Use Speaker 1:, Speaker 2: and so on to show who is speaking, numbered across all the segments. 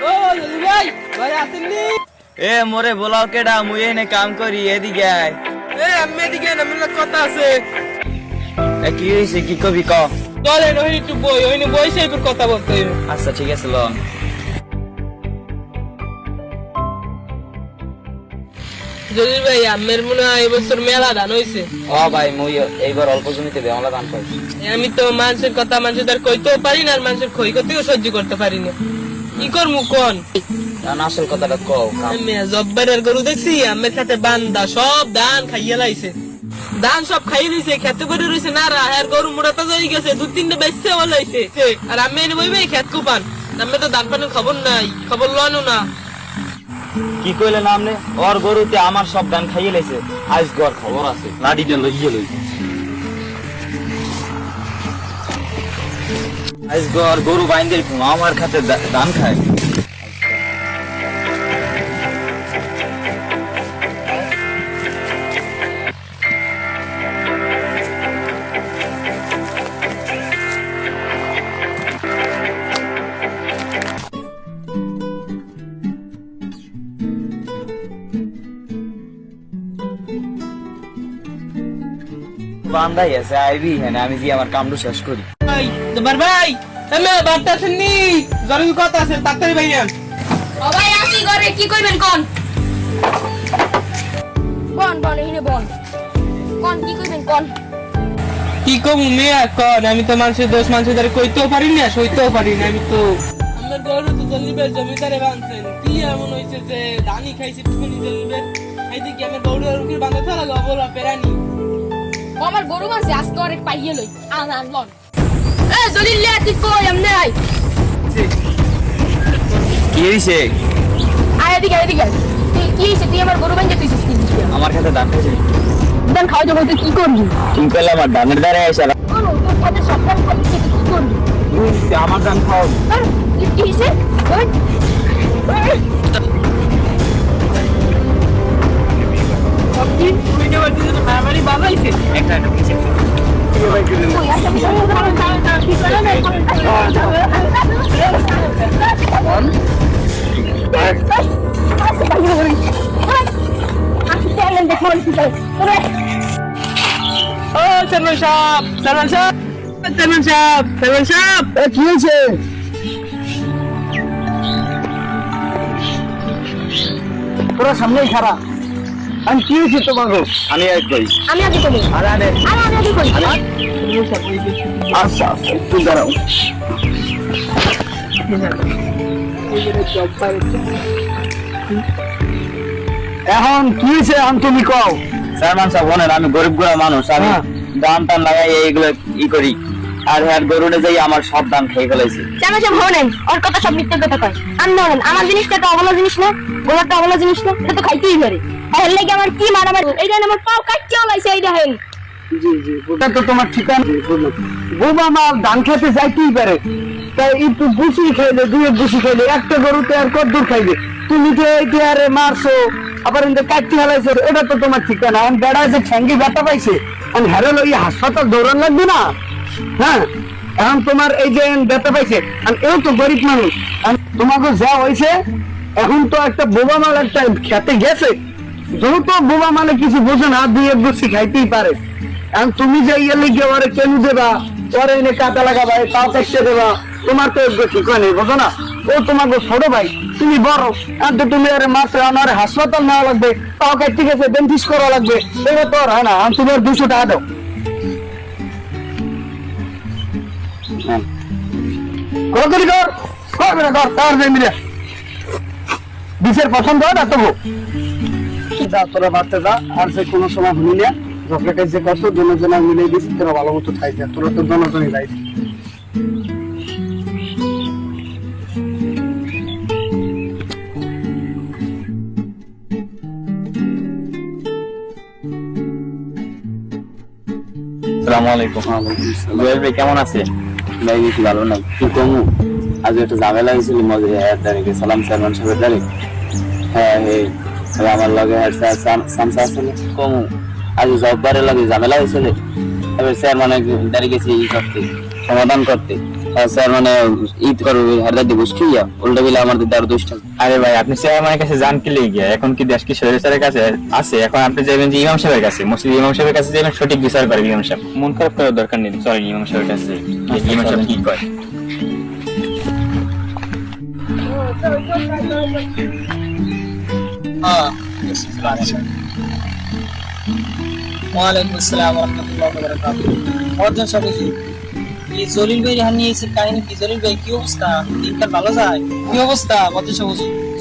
Speaker 1: ও জলি ভাই ভাই আসেননি?
Speaker 2: এ মোরে বলাও কেডা, মুই এনে কাম করি, এদিকে আয়।
Speaker 1: আমি এদিকে না, আমার কথা আছে।
Speaker 2: কি হয়েছে, কি কবি ক।
Speaker 1: চলেন ওই একটু বই, ওই বইসে এরপর কথা বলতে হইবে।
Speaker 2: আচ্ছা ঠিক আছে ল।
Speaker 1: জলিল ভাই আমের মনে হয় এবছর মেলা ধান হয়েছে।
Speaker 2: ভাই মুই এইবার অল্প জমিতে বেমলা ধান পাইছি।
Speaker 1: আমি তো মানুষের কথা মানুষের দ্বার কইতেও পারি না, আর মানুষের ক্ষয় করতেও সহ্য করতে পারি না। কি করবো কোন?
Speaker 2: আসল কথাটা কও।
Speaker 1: আমি জব্বারের গরু দেখছি আমের খাতে বান্দা সব ধান খাইয়ে লাইছে, ধান সব খাইয়ে দিছে, খেতে করে রয়েছে না রা। আর গরু মোড়াটা যাই গেছে, 2-3টা বেচছে বলাইছে। আর আমি এনে বইবে খেত কুপান, আমি তো ধান পানের খবর নাই, খবর লনো না।
Speaker 2: কি কইলেন আপনি? ওর গরুতে আমার সব ধান খাইয়ে লাইছে। আজ গর খবর আছে, লাডিটা লইয়ে লই। আজ গর গরু বাইন্দে আমার খাতে ধান খায়। বান্দাই আছে, আইবি হ্যাঁ, আমি যে আমার কামটা শেষ করি।
Speaker 1: ভাই জব্বার ভাই, আমি বাড়তে আসেননি, জরুরি কথা আছে, তাড়াতাড়ি ভাইয়া।
Speaker 3: ও ভাই আসি ঘরে, কি কইবেন কোন? কোন এখানে বল। কোন কি কইবেন কোন?
Speaker 1: কি কম মেয়া কোন? আমি তো মানুষের দোষ মানুষের দ্বারা কইতেও পারি না, সইতেও পারি না। আমি তো আমার গরু তো জলিবের জমিদারে বাঁধছেন, কি এমন হয়েছে যে ধানি খাইছি টুকুনি জলিবের, এইদিকে আমার গরু আর উকির বাঁধা থাকা অবলা পেরানি।
Speaker 3: ও আমার গরু মানছে আজকে অনেক পাইয়ে লই। আন লন। এ জলিল তুই কই এমনে আই?
Speaker 2: কি হইছে?
Speaker 3: আয় এদিকে তুই কি হইছে? তুই আমার গরু বাঁধতে তুইছিস কি?
Speaker 2: আমার খাতে ধান খাইছে।
Speaker 3: ধান খাওয়া যাবে, তুই কি করবি?
Speaker 2: তুমি কইলে আমার ধানের দ্বারা এসে
Speaker 3: তোর খাতে সব ধান খাইছিস, তুই কি করবি?
Speaker 2: আমার ধান খাও।
Speaker 3: কি হইছে?
Speaker 1: তুমি যে বলছিস তো মারামারি বানাইছে একটা কিছু। ও চেয়ারম্যান সাহেব,
Speaker 2: কি হয়েছে? তোরা সামনেই খারাপ। আমি কি হয়েছে তোমাকে? আমি এক কই।
Speaker 3: আমি আগে করি।
Speaker 2: আরে
Speaker 3: আমি আগে করি।
Speaker 2: আচ্ছা একটু দাঁড়াও। এখন কি হয়েছে? তুমি কও। চেয়ারম্যান সাহেব বলেন, আমি গরিব গুড়া মানুষ, আমি ধান টান লাগাই এইগুলো ই করি, আর হ্যাঁ গরুনে যাই আমার সব ধান খেয়ে ফেলাইছে।
Speaker 3: চেয়ারম্যান সাহেব হলেন, ওর কথা সব মিথ্যে কথা কয়। আমি বলেন আমার জিনিসটা তো অবলা জিনিস না, গোলাটা অবলা জিনিস না, এটা তো খাইতেই পারে। এর লাগি আমার কি মারামারি? এই দেখেন আমার পাও কাটতেও লাইছে, এই দেখেন।
Speaker 2: জি জি, ওটা তো তোমার ঠিকানা। বোমা মাল ধান খেতে যাইতেই পারে, তাই একটু গুছি খাইলে, দুয়ে গুছি খাইলে, একটা গরুতে আর কদ্দুর খাইবে। তুমি যে এইটি আরে মারছো, আবার এতে কাটতে ফেলাইছো, এটা তো তোমার ঠিকানা। আমি বেড়া যে ঠ্যাঙ্গি ব্যথা পাইছে, আমি হেরে লই হাসপাতাল দৌড়ান লাগবে না? হ্যাঁ, এখন তোমার এই যে ব্যথা পাইছে, এও তো গরিব মানুষ, তোমাকে যা হয়েছে, এখন তো একটা বোবা মাল একটা খেতে গেছে, যেহেতু বোবা মানে কিছু বোঝে না, দুই এক গুছি খাইতেই পারে। এখন তুমি যে ইয়ে লিখে ওরে কেন দেবা, ওরে এনে কাটা লাগাবা, তাও কাটতে দেবা, তোমার তো ঠিক হয় নেই, বোঝো না? ও তোমাকে ছোট ভাই, তুমি বড়, আর তো তুমি আরে মাত্র আমার হাসপাতাল নেওয়া লাগবে, তাও কাটতে গেছে, ডেন্টিস্ট করা লাগবে, এটা তো আর হয় না। আমি তোমার 200 টাকা দাও। বিষের পছন্দ হয় না তবু তোরা বাড়তে যা, আর যে কোনো সময় ভুলি না ঝগড়াটা যে কত দুজনা মিলে দিচ্ছি, তোরা ভালো মতো খাই যা, তোরা তো দুজনই যাই। কেমন আছে ভাই? বেশি ভালো না, কি কমু? আজ একটা ঝামেলা হয়েছিল তারিখে, সালাম চেয়ারম্যান সাহেবের তারিখ। হ্যাঁ আমার লগে কমু, আজ জব্বারের লগে ঝামেলা হয়েছিল, এবার চেয়ারম্যানের দ্বারে গেছি ই করতে, সমাধান করতে। স্যার মানে ঈদ করবে হারদা দিবস কি উল্টা বিলে আমাদের আরো 2টা।
Speaker 4: আরে ভাই আপনি চেয়ারম্যানের কাছে যান কি লেগে, এখন কি দেশ কি স্বৈরাচারের কাছে আছে? এখন আপনি যাবেন যে ইমাম সাহেবের কাছে, মসজিদ ইমাম সাহেবের কাছে যাবেন, সঠিক বিচার করবে ইমাম সাহেব। মন খারাপ করার দরকার নেই, চলেন ইমাম সাহেবের কাছে যাই। ইমাম সাহেব কি কয়।
Speaker 1: ওয়ালাইকুম আসসালাম ওয়া রাহমাতুল্লাহি ওয়া বারাকাতুহু। মহাজন সাহেব এই জলিল ভাই হানি এসে কাহিনী কি? জলিল ভাই কি অবস্থা? দিনকাল ভালো যায়? কি অবস্থা মহাজন সাহেব?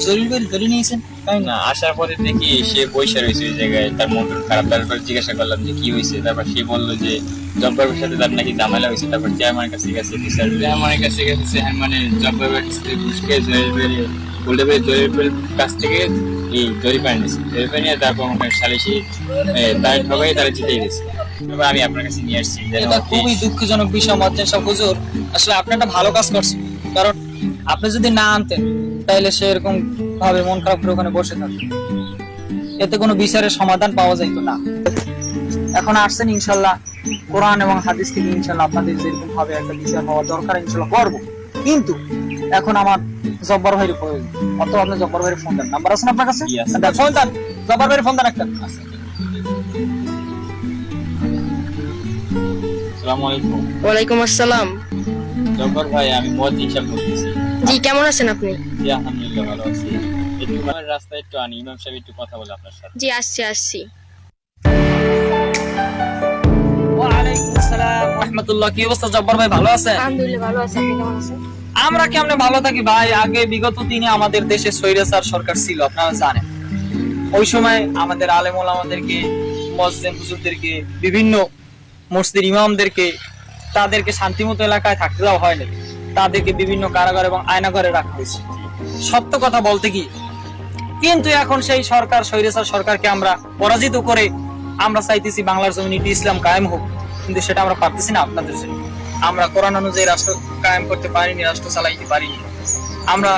Speaker 1: জলিল ভাই ধরে নিয়েছেন তাই
Speaker 4: না, আসার পরে দেখি সে বসে রয়েছে ওই জায়গায়, তার মন খারাপ। তারপর জিজ্ঞাসা করলাম যে কি হয়েছে, তারপর সে বললো যে জব্বারের সাথে তার নাকি ঝামেলা হয়েছে। তারপর চেয়ারম্যানের কাছে গেছে, চেয়ারম্যানের কাছে গেছে, মানে জব্বারের কাছ থেকে ঘুষ খেয়ে জরিপের কাছ থেকে এই জরিপানি নিয়েছে। জরিপানি নিয়ে তারপর সালিশি তার ঠকাই তারা জিতেই গেছে। তারপর আমি আপনার কাছে নিয়ে আসছি।
Speaker 1: এটা খুবই দুঃখজনক বিষয় মহাজন সাহেব। হুজুর আসলে আপনি একটা ভালো কাজ করছেন, কারণ আপনি যদি না আনতেন তাহলে সে এরকম ভাবে মন খারাপ করে ওখানে বসে থাকতো, এতে কোনো বিচারের সমাধান পাওয়া যাইত না। এখন আসছেন ইনশাল্লাহ কোরআন এবং হাদিস থেকে ইনশাল্লাহ আপনাদের যেরকম ভাবে একটা বিচার হওয়া দরকার ইনশাল্লাহ করবো। কিন্তু এখন আমার জব্বার ভাইয়ের প্রয়োজন, অত আপনি জব্বার ভাইয়ের ফোন দেন। নাম্বার আছে না আপনার কাছে? ফোন দেন, জব্বার ভাইয়ের ফোন দেন একটা।
Speaker 4: আসসালামু আলাইকুম।
Speaker 3: ওয়ালাইকুম আসসালাম।
Speaker 4: জব্বার ভাই, আমি মুয়াজ্জিন সাহেব বলতেছি।
Speaker 3: জি, কেমন আছেন আপনি?
Speaker 4: জি আলহামদুলিল্লাহ ভালো আছি। একটু আমার রাস্তায় একটু আনি, ইমাম সাহেব একটু কথা বলে আপনার সাথে।
Speaker 3: জি, আসছি।
Speaker 1: ওয়ালাইকুম আসসালাম ওয়া রাহমাতুল্লাহ। কি অবস্থা জব্বার ভাই, ভালো আছেন?
Speaker 3: আলহামদুলিল্লাহ ভালো আছি, আপনি কেমন আছেন?
Speaker 1: আমরা কেমনে ভালো থাকি ভাই? আগে বিগত দিনে আমাদের দেশে স্বৈরাচার সরকার ছিল, আপনারা জানেন। ওই সময় আমাদের আলেম ওলামাদেরকে, মুয়াজ্জিন হুজুরদেরকে, বিভিন্ন মসজিদের ইমামদেরকে তাদেরকে শান্তিমতো এলাকায় থাকতে দেওয়া হয়নি, তাদেরকে বিভিন্ন কারাগার এবং আয়নাঘরে রাখা হয়েছে। সত্য কথা বলতে কি, কিন্তু এখন সেই সরকার, স্বৈরাচার সরকারকে আমরা পরাজিত করে আমরা চাইতেছি বাংলার জমিনে ইসলাম কায়েম হোক, কিন্তু সেটা আমরা পারতেছি না। আপনাদের জন্য আমরা কোরআন অনুযায়ী রাষ্ট্র কায়েম করতে পারিনি, রাষ্ট্র চালাইতে পারিনি। আমরা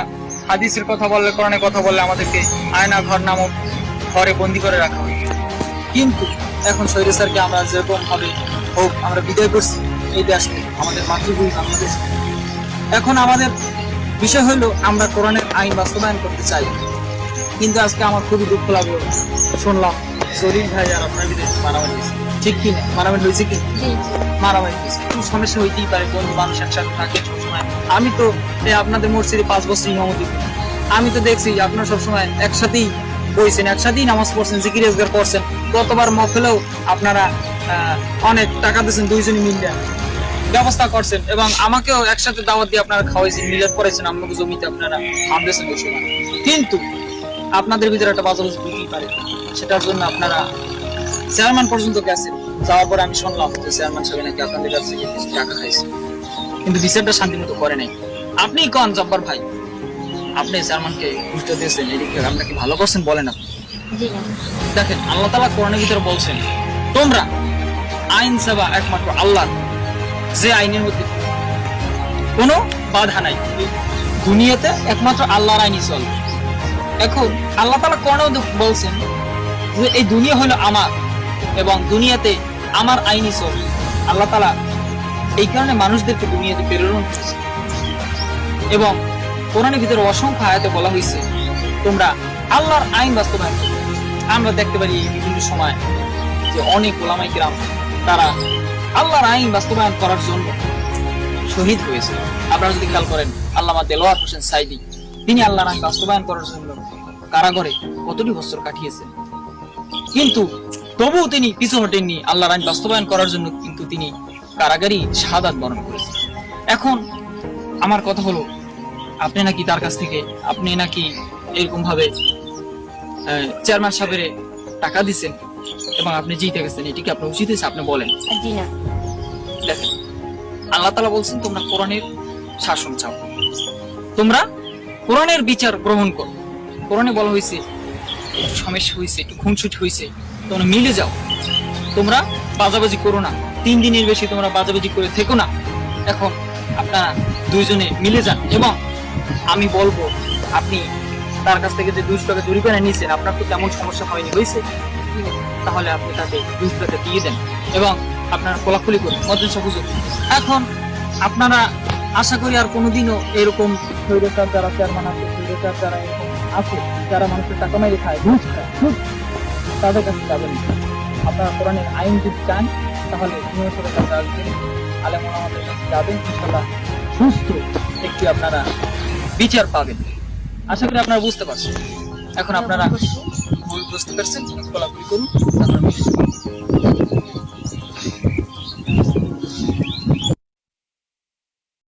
Speaker 1: হাদিসের কথা বললে, কোরআনের কথা বললে আমাদেরকে আয়না ঘর নামক ঘরে বন্দি করে রাখা হয়। কিন্তু এখন স্বৈরাচারকে আমরা যেরকম ভাবে হোক আমরা বিদায় করছি এই দেশ থেকে, আমাদের মাতৃভূমি বাংলাদেশ। এখন আমাদের বিষয় হলো আমরা কোরআনের আইন বাস্তবায়ন করতে চাই। কিন্তু আজকে আমার খুবই দুঃখ লাগলো, শুনলাম জলিল ভাই আর আপনার বিদেশে মারামারি হয়েছে। ঠিক কি না? মারামারি হয়েছে কি? মারামারি হয়েছে। একটু সমস্যা হইতেই পারে, কোন মানুষ একসাথে থাকে সবসময়। আমি তো আপনাদের মসজিদে 5 বছর ইমামতি করি, আমি তো দেখছি আপনারা সবসময় একসাথেই বইছেন, একসাথেই নামাজ পড়ছেন, জিকির আজগার করছেন। গতবার মহফিলেও আপনারা অনেক টাকা দিয়েছেন, দুইজনে মিলে ব্যবস্থা করছেন, এবং আমাকেও একসাথে দাওয়াত দিয়ে আপনারা খাওয়াইছেন, মিলাদ করেছেন, আমাকে জমিতে আপনারা আনতেছেন ওই সময়। কিন্তু আপনাদের ভিতরে একটা বাজাবাজি হইতেই পারে, সেটার জন্য আপনারা চেয়ারম্যান পর্যন্ত গেছেন। যাওয়ার পরে আমি শুনলাম যে চেয়ারম্যান সাহেব নাকি আপনাদের কাছ থেকে কিছু টাকা খাইছে, কিন্তু বিচারটা শান্তিমতো করে নাই। আপনি কোন জব্বার ভাই, আপনি চেয়ারম্যানকে ঘুষটা দিয়েছেন, এদিকে আপনাকে ভালো করছেন বলেন আপনি? দেখেন আল্লাহ তাআলা কোরআনের ভিতরে বলছেন, তোমরা আইন সেবা একমাত্র আল্লাহ, যে আইনের মধ্যে কোনো বাধা নাই। দুনিয়াতে একমাত্র আল্লাহর আইনই চলে। এখন আল্লাহ তাআলা কোরআনে বলছেন যে এই দুনিয়া হলো আমার, এবং দুনিয়াতে আমার আইনই চলে। আল্লাহ তাআলা এই কারণে মানুষদেরকে দুনিয়াতে প্রেরণ করেছে, এবং কোরআনের ভিতরে অসংখ্য আয়াতে বলা হয়েছে তোমরা আল্লাহর আইন বাস্তবায়ন করো। আমরা দেখতে পারি বিভিন্ন সময় যে অনেক ওলামায়ে কিরাম তারা আল্লাহর আইন বাস্তবায়ন করার জন্য শহীদ হয়েছে। আপনারা যদি খেয়াল করেন, আল্লামা দেলোয়ার হোসেন সাইদি, তিনি আল্লাহর আইন বাস্তবায়ন করার জন্য কারাগারে কতটি বছর কাটিয়েছেন, কিন্তু তবুও তিনি পিছু হটেননি আল্লাহর আইন বাস্তবায়ন করার জন্য, কিন্তু তিনি কারাগারই শাহাদাত বরণ করেছেন। এখন আমার কথা হলো, আপনি নাকি তার কাছ থেকে, আপনি নাকি এরকম ভাবে চেয়ারম্যান সাহেবের টাকা দিচ্ছেন এবং আপনি জিতে গেছেন, এটি কি আপনার উচিত হয়েছে? আপনি বলেন।
Speaker 3: জি না।
Speaker 1: দেখেন আল্লাহ তাআলা বলছেন তোমরা কোরআনের শাসন চাও, তোমরা কোরআনের বিচার গ্রহণ করো। কোরআনে বলা হয়েছে একটু সমস্যা হয়েছে, একটু খুনসুটি হয়েছে, তোমরা মিলে যাও, তোমরা বাজাবাজি করো না, 3 দিনের বেশি তোমরা বাজাবাজি করে থেকো না। এখন আপনারা দুইজনে মিলে যান, এবং আমি বলবো আপনি তার কাছ থেকে যে 200 টাকা জরিমানা নিয়েছেন, আপনার তো তেমন সমস্যা হয়নি, হয়েছে, তাহলে আপনি তাকে 200 টাকা দিয়ে দেন এবং আপনারা খোলাখুলি করুন। মহাজন সাহেব, এখন আপনারা
Speaker 5: আশা করি আর কোনোদিনও এরকম স্বৈরাচার যারা চেয়ারম্যান আছে, স্বৈরাচার যারা এরকম আছে, যারা মানুষের টাকা মেরে খায়, ঘুষ খায়, তাদের কাছে যাবেন না। আপনারা কোরআনের আইন যদি চান তাহলে নিয়ন্ত্রণের কাছে আসবেন, আলেম ওলামাদের কাছে যাবেন, ইনশাআল্লাহ সুস্থ একটি আপনারা বিচার পাবেন। আশা করি আপনারা বুঝতে পারছেন। এখন আপনারা বুঝতে পারছেন, খোলাখুলি করুন, আপনারা